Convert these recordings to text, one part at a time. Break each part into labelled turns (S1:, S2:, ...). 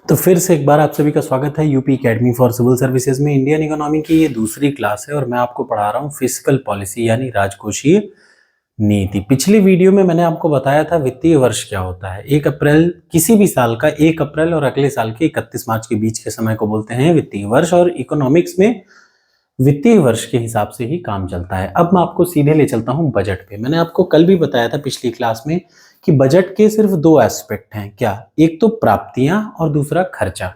S1: तो फिर से एक बार आप सभी का स्वागत है UP academy for civil services में। इंडियन इकोनॉमी की ये दूसरी क्लास है और मैं आपको पढ़ा रहा हूँ फिस्कल पॉलिसी यानी राजकोषीय नीति। पिछली वीडियो में मैंने आपको बताया था वित्तीय वर्ष क्या होता है। 1 अप्रैल किसी भी साल का 1 अप्रैल और अगले साल के 31 मार्च के बीच के समय को बोलते हैं वित्तीय वर्ष, और इकोनॉमिक्स में वित्तीय वर्ष के हिसाब से ही काम चलता है। अब मैं आपको सीधे ले चलता हूं बजट पे। मैंने आपको कल भी बताया था पिछली क्लास में कि बजट के सिर्फ 2 एस्पेक्ट हैं। क्या? एक तो प्राप्तियां और दूसरा खर्चा।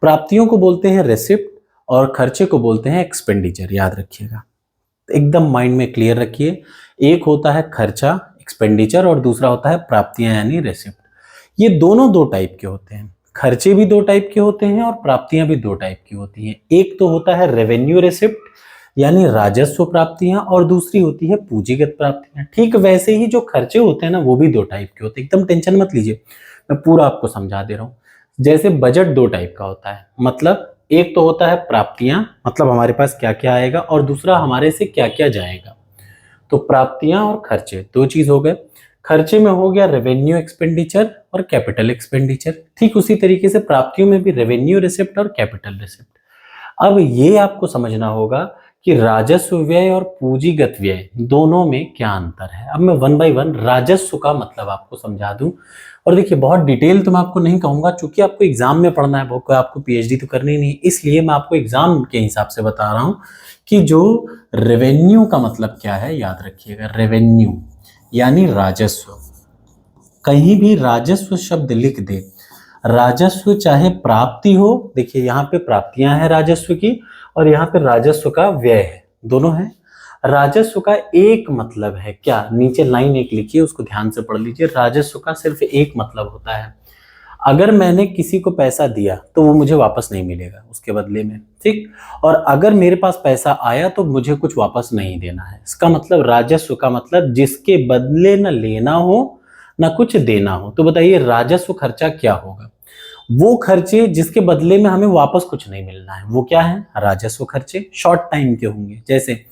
S1: प्राप्तियों को बोलते हैं रेसिप्ट और खर्चे को बोलते हैं एक्सपेंडिचर। याद रखिएगा, एकदम माइंड में क्लियर रखिए। एक होता है खर्चा एक्सपेंडिचर और दूसरा होता है प्राप्तियां यानी रेसिप्ट। ये दोनों 2 टाइप के होते हैं। खर्चे भी 2 टाइप के होते हैं और प्राप्तियां भी 2 टाइप की होती हैं। एक तो होता है रेवेन्यू रेसिप्ट यानी राजस्व प्राप्तियां, और दूसरी होती है पूंजीगत प्राप्तियां। ठीक वैसे ही जो खर्चे होते हैं ना, वो भी 2 टाइप के होते हैं। एकदम टेंशन मत लीजिए, मैं पूरा आपको समझा दे रहा हूं। जैसे बजट 2 टाइप का होता है, मतलब एक तो होता है प्राप्तियां, मतलब हमारे पास क्या क्या आएगा, और दूसरा हमारे से क्या क्या जाएगा। तो प्राप्तियां और खर्चे 2 चीज हो गए। खर्चे में हो गया रेवेन्यू एक्सपेंडिचर और कैपिटल एक्सपेंडिचर। ठीक उसी तरीके से प्राप्तियों में भी रेवेन्यू रिसिप्ट और कैपिटल रिसिप्ट। अब ये आपको समझना होगा कि राजस्व व्यय और पूंजीगत व्यय दोनों में क्या अंतर है। अब मैं 1 बाय 1 राजस्व का मतलब आपको समझा दूं। और देखिए, बहुत डिटेल तो मैं आपको नहीं कहूंगा, चूंकि आपको एग्जाम में पढ़ना है, बहुत आपको पीएचडी तो करनी नहीं, इसलिए मैं आपको एग्जाम के हिसाब से बता रहा हूं कि जो रेवेन्यू का मतलब क्या है। याद रखिएगा, रेवेन्यू यानी राजस्व। कहीं भी राजस्व शब्द लिख दे, राजस्व चाहे प्राप्ति हो, देखिए यहाँ पे प्राप्तियां हैं राजस्व की और यहाँ पे राजस्व का व्यय है, दोनों है। राजस्व का एक मतलब है क्या, नीचे लाइन एक लिखिए, उसको ध्यान से पढ़ लीजिए। राजस्व का सिर्फ एक मतलब होता है, अगर मैंने किसी को पैसा दिया तो वो मुझे वापस नहीं मिलेगा उसके बदले में, ठीक। और अगर मेरे पास पैसा आया तो मुझे कुछ वापस नहीं देना है। इसका मतलब राजस्व का मतलब जिसके बदले न लेना हो न कुछ देना हो। तो बताइए राजस्व खर्चा क्या होगा? वो खर्चे जिसके बदले में हमें वापस कुछ नहीं मिलना है, वो क्या है? राजस्व खर्चे। शॉर्ट टाइम के होंगे, जैसे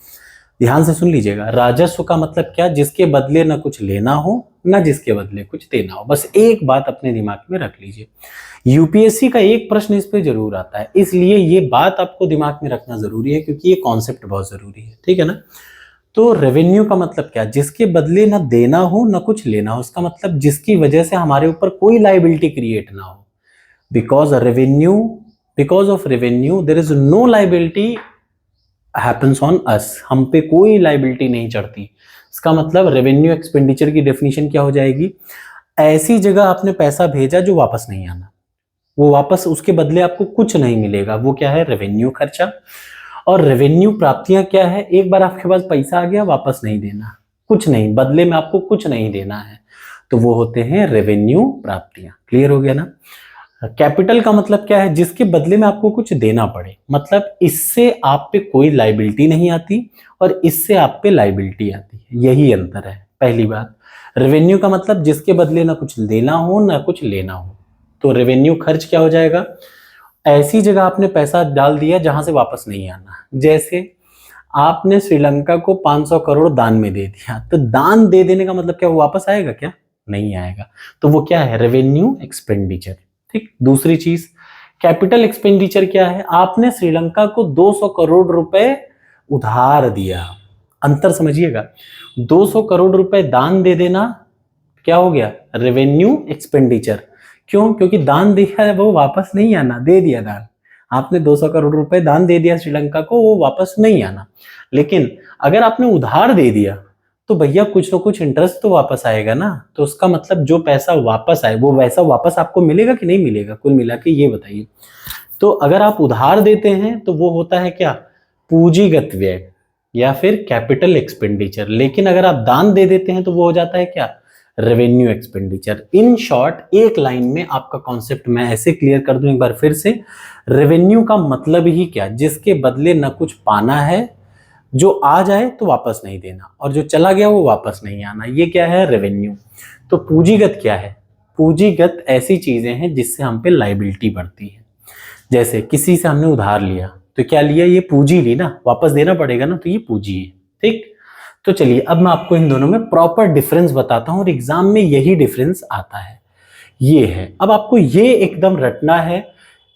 S1: ध्यान से सुन लीजिएगा, राजस्व का मतलब क्या? जिसके बदले न कुछ लेना हो न जिसके बदले कुछ देना हो। बस एक बात अपने दिमाग में रख लीजिए, यूपीएससी का एक प्रश्न इस पे जरूर आता है, इसलिए ये बात आपको दिमाग में रखना जरूरी है, क्योंकि ये कॉन्सेप्ट बहुत जरूरी है, ठीक है ना। तो रेवेन्यू का मतलब क्या? जिसके बदले न देना हो न कुछ लेना हो। इसका मतलब जिसकी वजह से हमारे ऊपर कोई लाइबिलिटी क्रिएट ना हो। Because of revenue there is no liability happens on us. हम पे कोई लाइबिलिटी नहीं चढ़ती। इसका मतलब रेवेन्यू एक्सपेंडिचर की डेफिनेशन क्या हो जाएगी? ऐसी जगह आपने पैसा भेजा जो वापस नहीं आना, वो वापस उसके बदले आपको कुछ नहीं मिलेगा, वो क्या है? रेवेन्यू खर्चा। और रेवेन्यू प्राप्तियां क्या है? एक बार आपके पास पैसा आ गया, वापस नहीं देना, कुछ नहीं, बदले में आपको कुछ नहीं देना है, तो वो होते हैं रेवेन्यू प्राप्तियां। क्लियर हो गया ना। कैपिटल का मतलब क्या है? जिसके बदले में आपको कुछ देना पड़े, मतलब इससे आप पे कोई लाइबिलिटी नहीं आती और इससे आप पे लाइबिलिटी आती है, यही अंतर है। पहली बात, रेवेन्यू का मतलब जिसके बदले ना कुछ देना हो ना कुछ लेना हो। तो रेवेन्यू खर्च क्या हो जाएगा? ऐसी जगह आपने पैसा डाल दिया जहां से वापस नहीं आना। जैसे आपने श्रीलंका को 500 करोड़ दान में दे दिया, तो दान दे देने का मतलब क्या, वो वापस आएगा क्या? नहीं आएगा। तो वो क्या है? रेवेन्यू एक्सपेंडिचर, ठीक। दूसरी चीज, कैपिटल एक्सपेंडिचर क्या है? आपने श्रीलंका को 200 करोड़ रुपए उधार दिया। अंतर समझिएगा, 200 करोड़ रुपए दान दे देना क्या हो गया? Revenue expenditure. क्यों? क्योंकि दान दिया है, वो वापस नहीं आना, दे दिया दान। आपने 200 करोड़ रुपए दान दे दिया श्रीलंका को, वो वापस नहीं आना। लेकिन अगर आपने उधार दे दिया तो भैया कुछ ना कुछ इंटरेस्ट तो वापस आएगा ना। तो उसका मतलब जो पैसा वापस आए वो वैसा वापस आपको मिलेगा कि नहीं मिलेगा? कुल मिला के ये बताइए। तो अगर आप उधार देते हैं तो वो होता है क्या? पूंजीगत व्यय या फिर कैपिटल एक्सपेंडिचर। लेकिन अगर आप दान दे देते हैं तो वो हो जाता है क्या? Revenue expenditure. इन शॉर्ट एक लाइन में आपका कॉन्सेप्ट मैं ऐसे क्लियर कर दूं एक बार फिर से। रेवेन्यू का मतलब ही क्या? जिसके बदले न कुछ पाना है, जो आ जाए तो वापस नहीं देना, और जो चला गया वो वापस नहीं आना, ये क्या है? रेवेन्यू। तो पूंजीगत क्या है? पूंजीगत ऐसी चीजें हैं जिससे हम पे लाइबिलिटी बढ़ती है। जैसे किसी से हमने उधार लिया, तो क्या लिया? ये पूंजी ली ना, वापस देना पड़ेगा ना, तो ये पूंजी है, ठीक। तो चलिए अब मैं आपको इन दोनों में प्रॉपर डिफरेंस बताता हूं, और एग्जाम में यही डिफरेंस आता है, ये है। अब आपको ये एकदम रटना है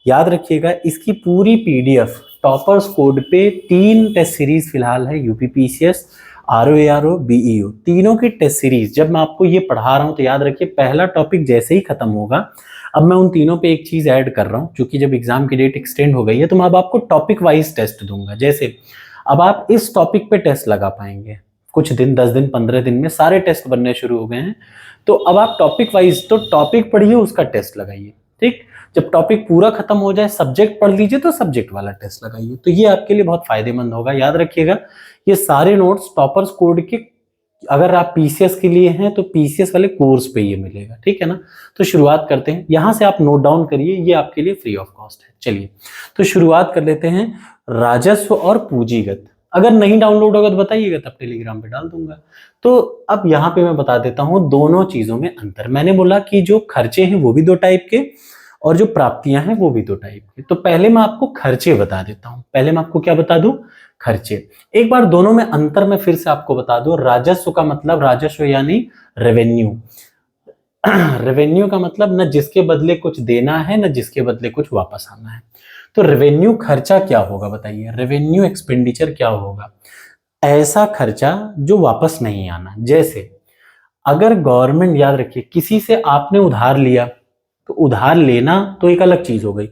S1: याद रखिएगा, इसकी पूरी पीडीएफ टॉपर्स कोड पे 3 टेस्ट सीरीज फिलहाल है, यूपीपीसीएस, आरओ, बीईओ, तीनों की टेस्ट सीरीज। जब मैं आपको ये पढ़ा रहा हूं तो याद रखिए, पहला टॉपिक जैसे ही खत्म होगा, अब मैं उन तीनों पे एक चीज ऐड कर रहा हूं, क्योंकि जब एग्जाम की डेट एक्सटेंड हो गई है तो मैं अब आपको टॉपिक वाइज टेस्ट दूंगा। जैसे अब आप इस टॉपिक पे टेस्ट लगा पाएंगे कुछ दिन, 10 दिन, 15 दिन में सारे टेस्ट बनने शुरू हो गए हैं। तो अब आप टॉपिक वाइज, तो टॉपिक पढ़िए, उसका टेस्ट लगाइए, ठीक। जब टॉपिक पूरा खत्म हो जाए, सब्जेक्ट पढ़ लीजिए तो सब्जेक्ट वाला टेस्ट लगाइए। तो ये आपके लिए बहुत फायदेमंद होगा। याद रखिएगा, ये सारे नोट्स टॉपर्स कोड के, अगर आप पीसीएस के लिए हैं तो पीसीएस वाले कोर्स पे ये मिलेगा, ठीक है ना। तो शुरुआत करते हैं, यहां से आप नोट डाउन करिए, ये आपके लिए फ्री ऑफ कॉस्ट है। चलिए तो शुरुआत कर लेते हैं, राजस्व और पूंजीगत। अगर नहीं डाउनलोड होगा तो बताइएगा, तब टेलीग्राम पे डाल दूंगा। तो अब यहाँ पे मैं बता देता हूँ दोनों चीजों में अंतर। मैंने बोला कि जो खर्चे हैं वो भी 2 टाइप के और जो प्राप्तियां हैं वो भी 2 टाइप की। तो पहले मैं आपको खर्चे बता देता हूं। पहले मैं आपको क्या बता दूं? खर्चे। एक बार दोनों में अंतर मैं फिर से आपको बता दूं। राजस्व का मतलब, राजस्व यानी रेवेन्यू। रेवेन्यू का मतलब न जिसके बदले कुछ देना है, न जिसके बदले कुछ वापस आना है। तो रेवेन्यू खर्चा क्या होगा बताइए? रेवेन्यू एक्सपेंडिचर क्या होगा? ऐसा खर्चा जो वापस नहीं आना। जैसे अगर गवर्नमेंट, याद रखिए, किसी से आपने उधार लिया, तो उधार लेना तो एक अलग चीज हो गई,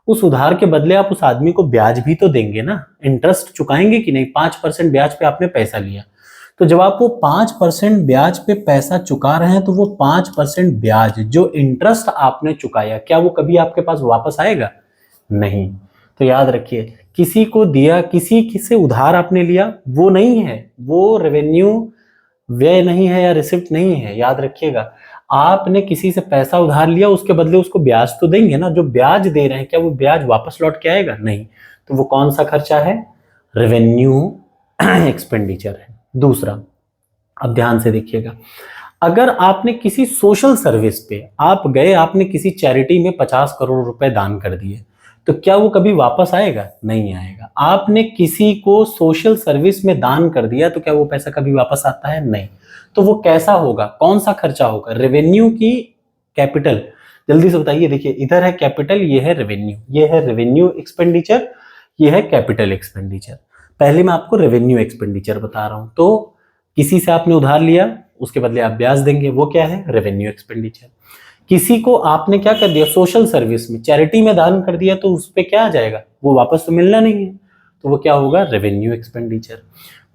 S1: उस उधार के बदले आप उस आदमी को ब्याज भी तो देंगे ना, इंटरेस्ट चुकाएंगे कि नहीं। 5% ब्याज पे आपने पैसा लिया, तो जब आप वो 5% ब्याज पे पैसा चुका रहे हैं, तो वो 5% ब्याज जो इंटरेस्ट आपने चुकाया, क्या वो कभी आपके पास वापस आएगा? नहीं। तो याद रखिए, किसी को दिया, किसी से उधार आपने लिया, वो नहीं है, वो रेवेन्यू व्यय नहीं है या रिसिप्ट नहीं है। याद रखिएगा, आपने किसी से पैसा उधार लिया, उसके बदले उसको ब्याज तो देंगे ना। जो ब्याज दे रहे हैं, क्या वो ब्याज वापस लौट के आएगा? नहीं। तो वो कौन सा खर्चा है? रेवेन्यू एक्सपेंडिचर है। दूसरा, अब ध्यान से देखिएगा, अगर आपने किसी सोशल सर्विस पे आप गए, आपने किसी चैरिटी में 50 करोड़ रुपए दान कर दिए, तो क्या वो कभी वापस आएगा? नहीं आएगा। आपने किसी को सोशल सर्विस में दान कर दिया, तो क्या वो पैसा कभी वापस आता है? नहीं। तो वो कैसा होगा, कौन सा खर्चा होगा? रेवेन्यू की कैपिटल। जल्दी से बताइए, देखिए इधर है कैपिटल, ये है रेवेन्यू, ये है रेवेन्यू एक्सपेंडिचर, ये है कैपिटल एक्सपेंडिचर। पहले मैं आपको रेवेन्यू एक्सपेंडिचर बता रहा हूं। तो किसी से आपने उधार लिया, उसके बदले आप ब्याज देंगे, वो क्या है? Revenue expenditure. किसी को आपने क्या कर दिया, सोशल सर्विस में, चैरिटी में दान कर दिया, तो उस पर क्या आ जाएगा? वो वापस तो मिलना नहीं है, तो वो क्या होगा? Revenue expenditure.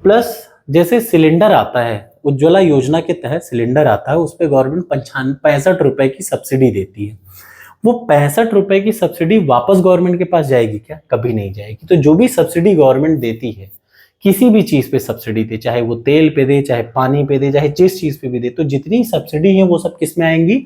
S1: प्लस जैसे सिलेंडर आता है, उज्ज्वला योजना के तहत सिलेंडर आता है, उस पर गवर्नमेंट 65 रुपए की सब्सिडी देती है। वो 65 रुपए की सब्सिडी वापस गवर्नमेंट के पास जाएगी क्या? कभी नहीं जाएगी। तो जो भी सब्सिडी गवर्नमेंट देती है, किसी भी चीज पे सब्सिडी दे, चाहे वो तेल पे दे, चाहे पानी पे दे, चाहे जिस चीज पे भी दे, तो जितनी सब्सिडी है वो सब किस में आएंगी?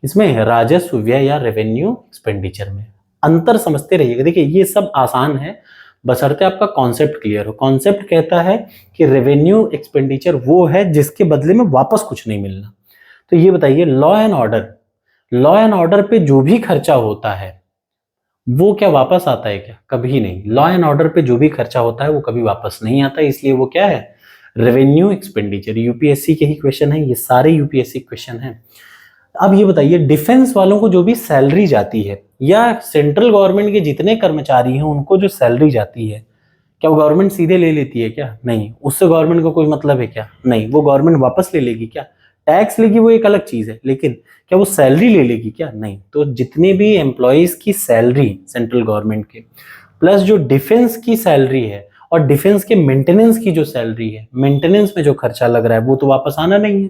S1: इसमें राजस्व व्यय या रेवेन्यू एक्सपेंडिचर में। अंतर समझते रहिएगा। देखिए ये सब आसान है, बशर्ते आपका कॉन्सेप्ट क्लियर हो। कॉन्सेप्ट कहता है कि रेवेन्यू एक्सपेंडिचर वो है जिसके बदले में वापस कुछ नहीं मिलना। तो ये बताइए, law and order, law and order पे जो भी खर्चा होता है वो क्या वापस आता है क्या? कभी नहीं। लॉ एंड ऑर्डर पे जो भी खर्चा होता है वो कभी वापस नहीं आता, इसलिए वो क्या है? Revenue expenditure. यूपीएससी के ही क्वेश्चन है ये, सारे यूपीएससी क्वेश्चन है। अब ये बताइए, डिफेंस वालों को जो भी सैलरी जाती है, या सेंट्रल गवर्नमेंट के जितने कर्मचारी हैं उनको जो सैलरी जाती है, क्या वो गवर्नमेंट सीधे ले लेती है क्या? नहीं। उससे गवर्नमेंट को कोई मतलब है क्या? नहीं। वो गवर्नमेंट वापस ले लेगी क्या? टैक्स लेगी, वो एक अलग चीज है, लेकिन क्या वो सैलरी ले लेगी क्या? नहीं। तो जितने भी एम्प्लॉयज की सैलरी सेंट्रल गवर्नमेंट के, प्लस जो डिफेंस की सैलरी है और डिफेंस के मेंटेनेंस की जो सैलरी है, मेंटेनेंस में जो खर्चा लग रहा है, वो तो वापस आना नहीं है,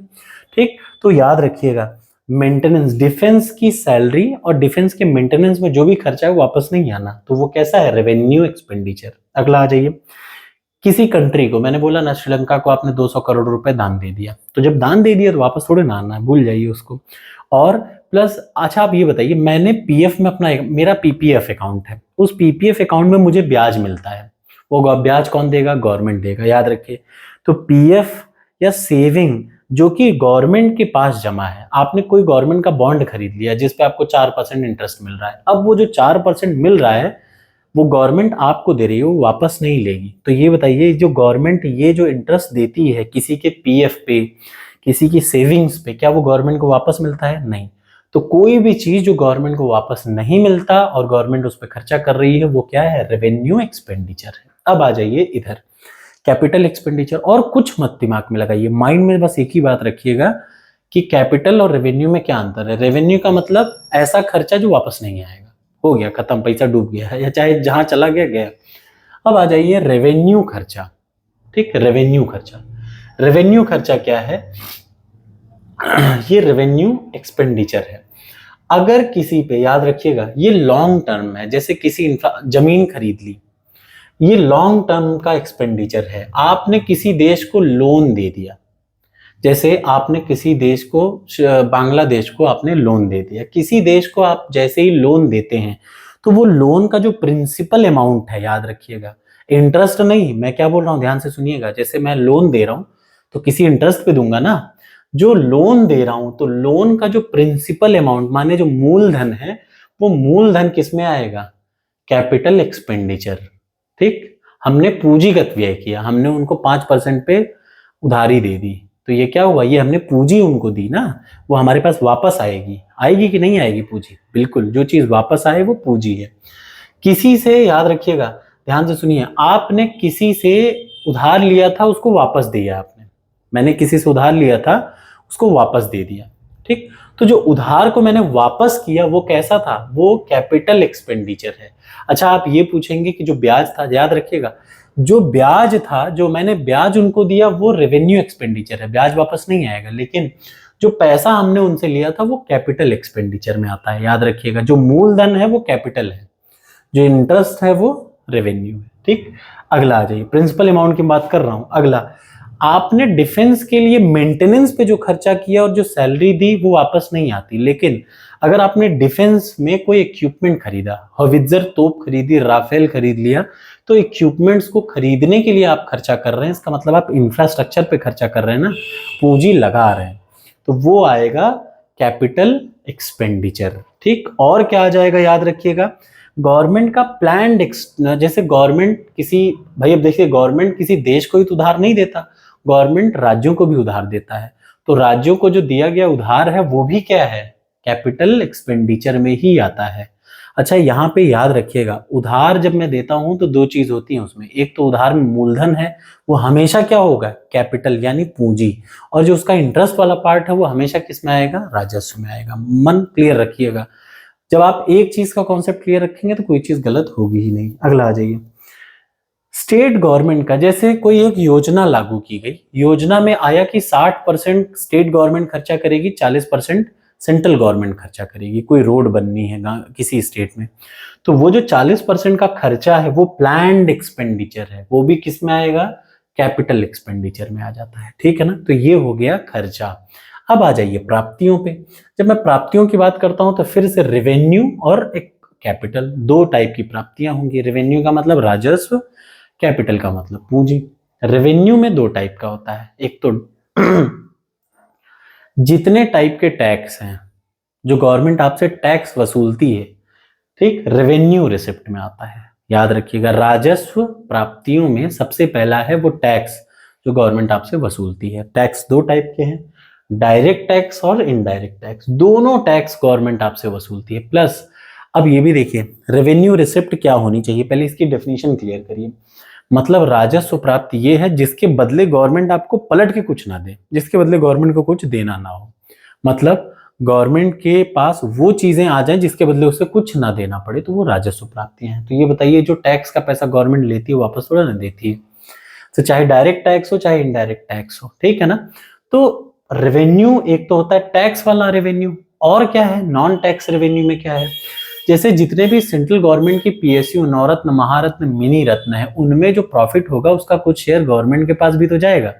S1: ठीक। तो याद रखिएगा, मेंटेनेंस, डिफेंस की सैलरी और डिफेंस के मेंटेनेंस में जो भी खर्चा है वो वापस नहीं आना, तो वो कैसा है? Revenue expenditure. अगला आ जाइए, किसी कंट्री को, मैंने बोला ना, श्रीलंका को आपने 200 करोड़ रुपए दान दे दिया, तो जब दान दे दिया तो वापस थोड़े ना आना है, भूल जाइए उसको। और प्लस, अच्छा आप ये बताइए, मैंने पीएफ में अपना, मेरा पीपीएफ अकाउंट है, उस पीपीएफ अकाउंट में मुझे ब्याज मिलता है, वो ब्याज कौन देगा? गवर्नमेंट देगा, याद रखिए। तो पीएफ या सेविंग जो कि गवर्नमेंट के पास जमा है, आपने कोई गवर्नमेंट का बॉन्ड खरीद लिया जिसपे आपको 4% इंटरेस्ट मिल रहा है, अब वो जो 4% मिल रहा है वो गवर्नमेंट आपको दे रही है, वो वापस नहीं लेगी। तो ये बताइए, जो गवर्नमेंट ये जो इंटरेस्ट देती है किसी के पीएफ पे, किसी की सेविंग्स पे, क्या वो गवर्नमेंट को वापस मिलता है? नहीं। तो कोई भी चीज जो गवर्नमेंट को वापस नहीं मिलता और गवर्नमेंट उस पर खर्चा कर रही है वो क्या है, रेवेन्यू एक्सपेंडिचर है। अब आ जाइए इधर, कैपिटल एक्सपेंडिचर। और कुछ मत दिमाग में लगाइए, माइंड में बस एक ही बात रखिएगा कि कैपिटल और रेवेन्यू में क्या अंतर है। रेवेन्यू का मतलब ऐसा खर्चा जो वापस नहीं आएगा, हो गया खत्म, पैसा डूब गया है, या चाहे जहां चला गया गया। अब आ जाइए रेवेन्यू खर्चा। ठीक, रेवेन्यू खर्चा। रेवेन्यू खर्चा क्या है, ये रेवेन्यू एक्सपेंडिचर है। अगर किसी पे, याद रखिएगा ये लॉन्ग टर्म है, जैसे किसी जमीन खरीद ली, ये लॉन्ग टर्म का एक्सपेंडिचर है। आपने किसी देश को लोन दे दिया, जैसे आपने किसी देश को, बांग्लादेश को आपने लोन दे दिया। किसी देश को आप जैसे ही लोन देते हैं तो वो लोन का जो प्रिंसिपल अमाउंट है, याद रखिएगा, इंटरेस्ट नहीं, मैं क्या बोल रहा हूं ध्यान से सुनिएगा। जैसे मैं लोन दे रहा हूं तो किसी इंटरेस्ट पे दूंगा ना, जो लोन दे रहा हूं तो लोन का जो प्रिंसिपल अमाउंट माने जो मूलधन है, वो मूलधन किस में आएगा, कैपिटल एक्सपेंडिचर। ठीक, हमने पूंजीगत व्यय किया, हमने उनको 5% पे उधारी दे दी, तो ये क्या हुआ, ये हमने पूंजी उनको दी ना, वो हमारे पास वापस आएगी। आएगी कि नहीं आएगी पूंजी, बिल्कुल, जो चीज वापस आए वो पूंजी है। किसी से, याद रखिएगा, ध्यान से सुनिए, आपने किसी से उधार लिया था, उसको वापस दिया आपने, मैंने किसी से उधार लिया था, उसको वापस दे दिया। ठीक, तो जो उधार को मैंने वापस किया वो कैसा था, वो कैपिटल एक्सपेंडिचर है। अच्छा, आप ये पूछेंगे कि जो ब्याज था, याद रखिएगा, जो ब्याज था, जो मैंने ब्याज उनको दिया वो रेवेन्यू एक्सपेंडिचर है, ब्याज वापस नहीं आएगा। लेकिन जो पैसा हमने उनसे लिया था वो कैपिटल एक्सपेंडिचर में आता है, याद रखिएगा। जो मूलधन है वो कैपिटल है, जो इंटरेस्ट है वो रेवेन्यू है। ठीक, अगला आ जाइए, प्रिंसिपल अमाउंट की बात कर रहा हूं। अगला, आपने डिफेंस के लिए मेंटेनेंस पे जो खर्चा किया और जो सैलरी दी वो वापस नहीं आती। लेकिन अगर आपने डिफेंस में कोई इक्विपमेंट खरीदा, हॉवित्जर तोप खरीदी, राफेल खरीद लिया, तो इक्विपमेंट्स को खरीदने के लिए आप खर्चा कर रहे हैं, इसका मतलब आप इंफ्रास्ट्रक्चर पे खर्चा कर रहे हैं ना, पूंजी लगा रहे हैं, तो वो आएगा कैपिटल एक्सपेंडिचर। ठीक, और क्या आ जाएगा, याद रखिएगा, गवर्नमेंट का प्लान्ड, जैसे गवर्नमेंट किसी, भाई अब देखिए, गवर्नमेंट किसी देश को ही तो उधार नहीं देता, गवर्नमेंट राज्यों को भी उधार देता है। तो राज्यों को जो दिया गया उधार है वो भी क्या है, कैपिटल एक्सपेंडिचर में ही आता है। अच्छा, यहाँ पे याद रखिएगा, उधार जब मैं देता हूं तो दो चीज होती है उसमें, एक तो उधार में मूलधन है, वो हमेशा क्या होगा, कैपिटल यानी पूंजी, और जो उसका इंटरेस्ट वाला पार्ट है वो हमेशा किस में आएगा, राजस्व में आएगा। मन क्लियर रखिएगा, जब आप एक चीज का कॉन्सेप्ट क्लियर रखेंगे तो कोई चीज गलत होगी ही नहीं। अगला आ जाइए, स्टेट गवर्नमेंट का, जैसे कोई एक योजना लागू की गई, योजना में आया कि 60% स्टेट गवर्नमेंट खर्चा करेगी, 40% सेंट्रल गवर्नमेंट खर्चा करेगी। कोई रोड बननी है किसी स्टेट में, तो वो जो 40% का खर्चा है वो प्लान्ड एक्सपेंडिचर है, वो भी किस में आएगा, कैपिटल एक्सपेंडिचर में आ जाता है। ठीक है ना, तो ये हो गया खर्चा। अब आ जाइए प्राप्तियों पे। जब मैं प्राप्तियों की बात करता हूं तो फिर से रेवेन्यू और एक कैपिटल, दो टाइप की प्राप्तियां होंगी। रेवेन्यू का मतलब राजस्व, कैपिटल का मतलब पूंजी। रेवेन्यू में दो टाइप का होता है, एक तो जितने टाइप के टैक्स हैं जो गवर्नमेंट आपसे टैक्स वसूलती है, ठीक, रेवेन्यू रिसिप्ट में आता है। याद रखिएगा, राजस्व प्राप्तियों में सबसे पहला है वो टैक्स जो गवर्नमेंट आपसे वसूलती है। टैक्स दो टाइप के हैं, डायरेक्ट टैक्स और इनडायरेक्ट टैक्स, दोनों टैक्स गवर्नमेंट आपसे वसूलती है। प्लस अब ये भी देखिए, रेवेन्यू रिसिप्ट क्या होनी चाहिए, पहले इसकी डेफिनेशन क्लियर करिए। मतलब राजस्व प्राप्त ये है जिसके बदले गवर्नमेंट आपको पलट के कुछ ना दे, जिसके बदले गवर्नमेंट को कुछ देना ना हो। मतलब गवर्नमेंट के पास वो चीजें आ जाएं जिसके बदले उसे कुछ ना देना पड़े, तो वो राजस्व प्राप्तियां हैं। तो ये बताइए, जो टैक्स का पैसा गवर्नमेंट लेती है वापस थोड़ा ना देती है, तो चाहे डायरेक्ट टैक्स हो चाहे इनडायरेक्ट टैक्स हो। ठीक है ना, तो रेवेन्यू एक तो होता है टैक्स वाला रेवेन्यू, और क्या है, नॉन टैक्स रेवेन्यू में क्या है, जैसे जितने भी सेंट्रल गवर्नमेंट की पीएसयू, नवरत्न, महारत्न, मिनी रत्न है, उनमें जो प्रॉफिट होगा उसका कुछ शेयर गवर्नमेंट के पास भी तो जाएगा,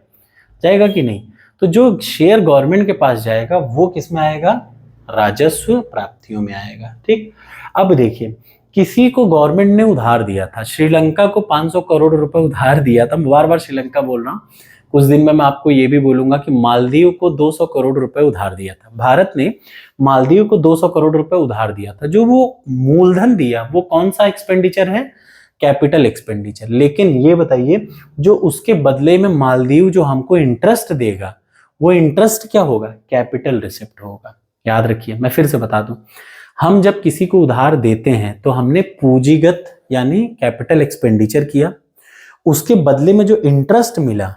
S1: जाएगा कि नहीं। तो जो शेयर गवर्नमेंट के पास जाएगा वो किस में आएगा, राजस्व प्राप्तियों में आएगा। ठीक, अब देखिए, किसी को गवर्नमेंट ने उधार दिया था, श्रीलंका को 500 करोड़ रुपए उधार दिया था, बार बार श्रीलंका बोल रहा हूं, कुछ दिन में मैं आपको ये भी बोलूंगा कि मालदीव को 200 करोड़ रुपए उधार दिया था। भारत ने मालदीव को 200 करोड़ रुपए उधार दिया था। जो वो मूलधन दिया वो कौन सा एक्सपेंडिचर है, कैपिटल एक्सपेंडिचर। लेकिन ये बताइए, जो उसके बदले में मालदीव जो हमको इंटरेस्ट देगा, वो इंटरेस्ट क्या होगा, कैपिटल रिसिप्ट होगा। याद रखिए, मैं फिर से बता दूं, हम जब किसी को उधार देते हैं तो हमने पूंजीगत यानी कैपिटल एक्सपेंडिचर किया, उसके बदले में जो इंटरेस्ट मिला,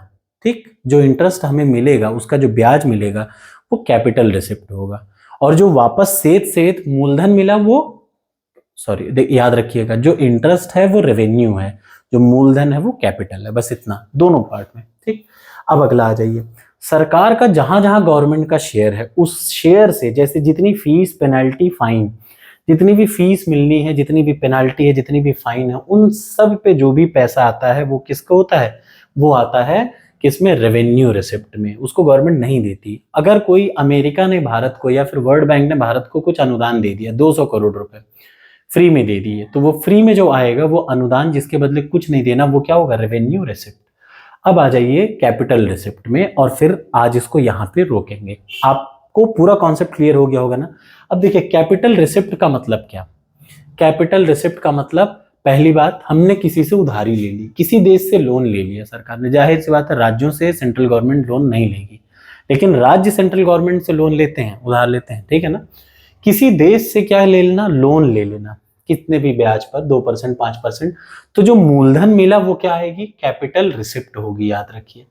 S1: ठीक, जो इंटरेस्ट हमें मिलेगा, उसका जो ब्याज मिलेगा वो कैपिटल रिसिप्ट होगा। और जो वापस सेत मूलधन मिला वो, सॉरी याद रखिएगा, जो इंटरेस्ट है वो रेवेन्यू है, जो मूलधन है वो कैपिटल है। बस इतना, दोनों पार्ट में, ठीक। अब अगला आ जाइए, सरकार का जहां जहां गवर्नमेंट का शेयर है, उस शेयर से जैसे जितनी फीस, पेनल्टी, फाइन, जितनी भी फीस मिलनी है, जितनी भी पेनल्टी है, जितनी भी फाइन है, उन सब पे जो भी पैसा आता है वो किसका होता है, वो आता है किसमें, रेवेन्यू रिसिप्ट में। उसको गवर्नमेंट नहीं देती। अगर कोई अमेरिका ने भारत को या फिर वर्ल्ड बैंक ने भारत को कुछ अनुदान दे दिया, 200 करोड़ रुपए फ्री में दे दिए, तो वो फ्री में जो आएगा वो अनुदान, जिसके बदले कुछ नहीं देना, वो क्या होगा, रेवेन्यू रिसिप्ट। अब आ जाइए कैपिटल रिसिप्ट में, और फिर आज इसको यहाँ पे रोकेंगे। आपको पूरा कॉन्सेप्ट क्लियर हो गया होगा ना। अब देखिए कैपिटल रिसिप्ट का मतलब क्या। कैपिटल रिसिप्ट का मतलब, पहली बात, हमने किसी से उधारी ले ली, किसी देश से लोन ले लिया सरकार ने। जाहिर सी बात है राज्यों से सेंट्रल गवर्नमेंट लोन नहीं लेगी, लेकिन राज्य सेंट्रल गवर्नमेंट से लोन लेते हैं, उधार लेते हैं, ठीक है ना। किसी देश से क्या ले लेना, लोन ले लेना, कितने भी ब्याज पर, 2%, 5%। तो जो मूलधन मिला वो क्या आएगी, कैपिटल रिसिप्ट होगी, याद रखिए,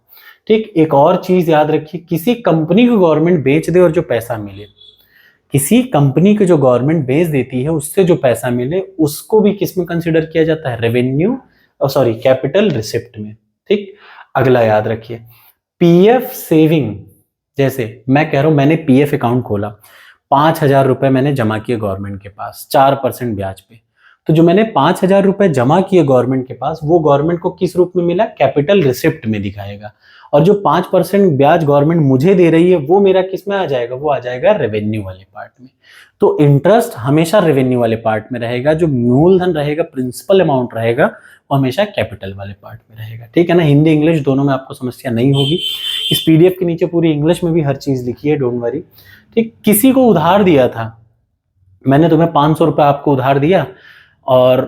S1: ठीक। एक और चीज याद रखिए, किसी कंपनी को गवर्नमेंट बेच दे और जो पैसा मिले, किसी कंपनी को जो गवर्नमेंट बेच देती है उससे जो पैसा मिले, उसको भी किस में कंसिडर किया जाता है, रेवेन्यू, सॉरी कैपिटल रिसिप्ट में, ठीक। अगला याद रखिए, पीएफ सेविंग, जैसे मैं कह रहा हूं मैंने पीएफ अकाउंट खोला, 5,000 रुपए मैंने जमा किए गवर्नमेंट के पास 4% ब्याज पे। तो जो मैंने 5,000 रुपए जमा किए गवर्नमेंट के पास, वो गवर्नमेंट को किस रूप में मिला, कैपिटल रिसिप्ट में दिखाएगा। और जो 5% ब्याज गवर्नमेंट मुझे दे रही है वो मेरा किस में आ जाएगा, वो आ जाएगा रेवेन्यू वाले पार्ट में। तो इंटरेस्ट हमेशा रेवेन्यू वाले पार्ट में रहेगा, जो मूलधन रहेगा, प्रिंसिपल अमाउंट रहेगा, वो हमेशा कैपिटल वाले पार्ट में रहेगा, ठीक है ना। हिंदी इंग्लिश दोनों में आपको समस्या नहीं होगी। इस पीडीएफ के नीचे पूरी इंग्लिश में भी हर चीज लिखी है, डोंट वरी, ठीक। किसी को उधार दिया था, मैंने तुम्हें 500 रुपए आपको उधार दिया और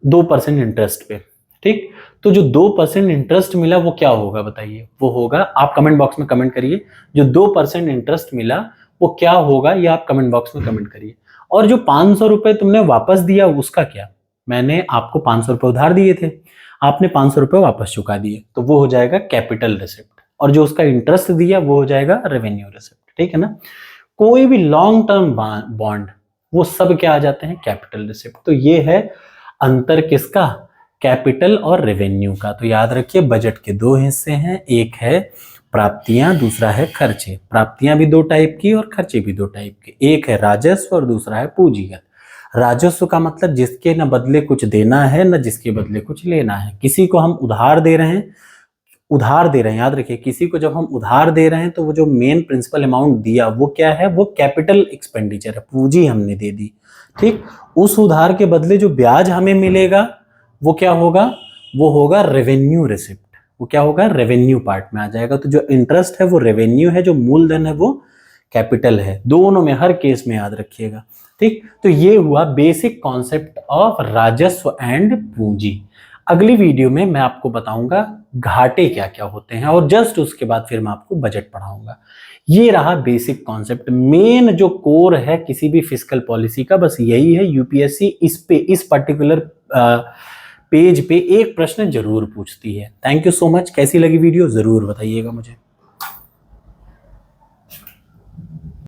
S1: 2% इंटरेस्ट पे, ठीक। तो जो 2% इंटरेस्ट मिला वो क्या होगा बताइए, वो होगा, आप कमेंट बॉक्स में कमेंट करिए, जो 2% इंटरेस्ट मिला वो क्या होगा, ये आप कमेंट बॉक्स में कमेंट करिए। और जो 500 रुपए तुमने वापस दिया उसका क्या, मैंने आपको 500 रुपए उधार दिए थे, आपने 500 रुपए वापस चुका दिए, तो वो हो जाएगा कैपिटल रिसिप्ट। और जो उसका इंटरेस्ट दिया वो हो जाएगा रेवेन्यू रिसिप्ट, ठीक है ना। कोई भी लॉन्ग टर्म बॉन्ड, वो सब क्या आ जाते हैं, कैपिटल रिसिप्ट। तो ये है अंतर किसका, कैपिटल और रेवेन्यू का। तो याद रखिए बजट के दो हिस्से हैं, एक है प्राप्तियां, दूसरा है खर्चे। प्राप्तियां भी दो टाइप की और खर्चे भी दो टाइप के, एक है राजस्व और दूसरा है पूंजीगत। राजस्व का मतलब जिसके न बदले कुछ देना है न जिसके बदले कुछ लेना है। किसी को हम उधार दे रहे हैं, याद रखिए, किसी को जब हम उधार दे रहे हैं तो वो जो मेन प्रिंसिपल अमाउंट दिया वो क्या है, वो कैपिटल एक्सपेंडिचर है, पूंजी हमने दे दी, ठीक। उस उधार के बदले जो ब्याज हमें मिलेगा वो क्या होगा, वो होगा रेवेन्यू रिसिप्ट। वो क्या होगा, रेवेन्यू पार्ट में आ जाएगा। तो जो इंटरेस्ट है वो रेवेन्यू है, जो मूलधन है वो कैपिटल है। दोनों में, हर केस में याद रखिएगा, ठीक। तो ये हुआ बेसिक कॉन्सेप्ट ऑफ राजस्व एंड पूंजी। अगली वीडियो में मैं आपको बताऊंगा घाटे क्या क्या होते हैं, और जस्ट उसके बाद फिर मैं आपको बजट पढ़ाऊंगा। ये रहा बेसिक कॉन्सेप्ट, मेन जो कोर है किसी भी फिस्कल पॉलिसी का, बस यही है। यूपीएससी इस पर्टिकुलर पेज पे एक प्रश्न जरूर पूछती है। Thank you so much. कैसी लगी वीडियो जरूर बताइएगा मुझे।